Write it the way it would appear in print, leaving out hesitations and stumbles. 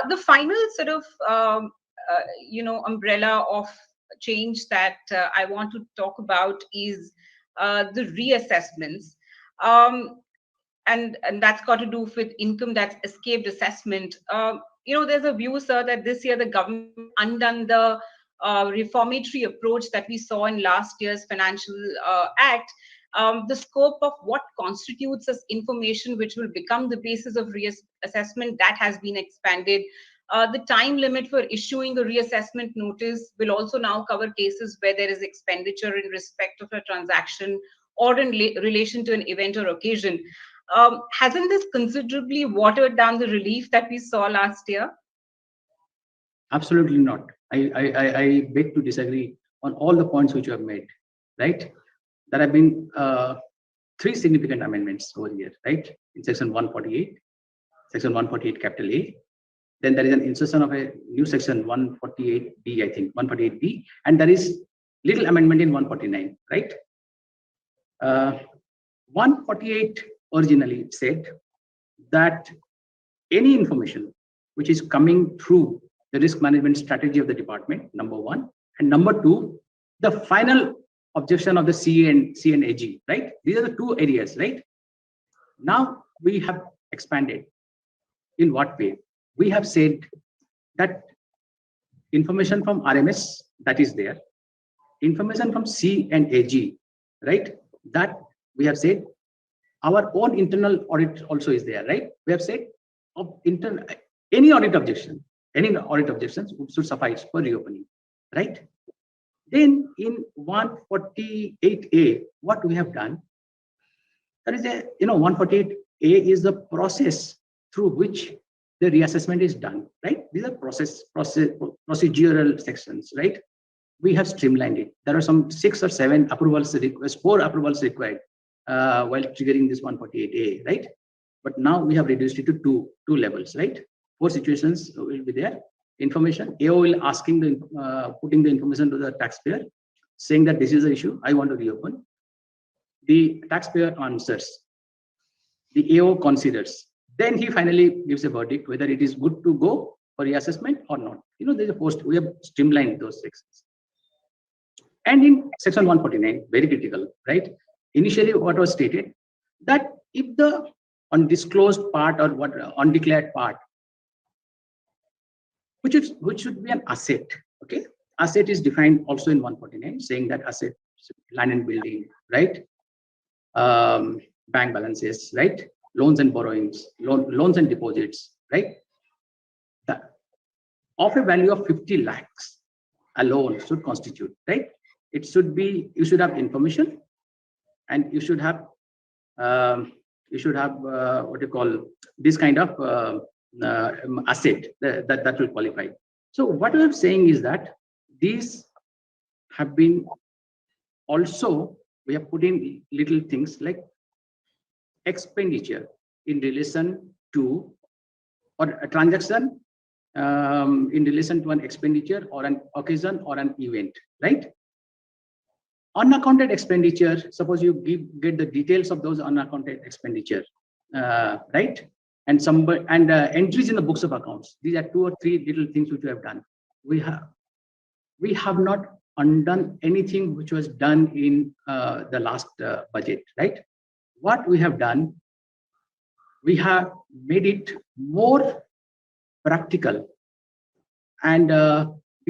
The final sort of umbrella of change that I want to talk about is the reassessments. Um, and that's got to do with income that's escaped assessment. There's a view, sir, that this year the government undone the reformatory approach that we saw in last year's financial act. The scope of what constitutes as information which will become the basis of reassessment, that has been expanded. The time limit for issuing a reassessment notice will also now cover cases where there is expenditure in respect of a transaction or in relation to an event or occasion. Hasn't this considerably watered down the relief that we saw last year? Absolutely not. I beg to disagree on all the points which you have made, right? There have been 3 significant amendments over here, right? In section 148, section 148 capital A. Then there is an insertion of a new section 148B, I think, 148B, and there is little amendment in 149, right? 148 originally said that any information which is coming through the risk management strategy of the department, number 1, and number 2, the final objection of the CA and AG, right? These are the 2 areas, right? Now we have expanded. In what way? We have said that information from RMS, that is there, information from C and AG, right? That we have said. Our own internal audit also is there, right? We have said any audit objections should suffice for reopening, right? Then in 148A, what we have done, there is 148A is the process through which the reassessment is done, right? These are procedural sections, right? We have streamlined it. There are some 6 or 7 approvals requests, 4 approvals required while triggering this 148A, right? But now we have reduced it to two levels, right? 4 situations will be there. Information, AO will asking putting the information to the taxpayer, saying that this is the issue, I want to reopen. The taxpayer answers. The AO considers. Then he finally gives a verdict whether it is good to go for reassessment or not. There's a post. We have streamlined those sections. And in section 149, very critical, right? Initially, what was stated that if the undisclosed part or what undeclared part, which should be an asset, okay? Asset is defined also in 149, saying that asset, land and building, right? Bank balances, right? Loans and borrowings, loans and deposits, right? Of a value of 50 lakhs alone should constitute, right? It should be, you should have information, and you should have what you call this kind of asset that will qualify. So what I'm saying is that these have been also, we have put in little things like expenditure in relation to, or a transaction in relation to an expenditure or an occasion or an event, right? Unaccounted expenditure, suppose you get the details of those unaccounted expenditure, right? And entries in the books of accounts. These are 2 or 3 little things which we have done. We have not undone anything which was done in the last budget, right? What we have done, we have made it more practical and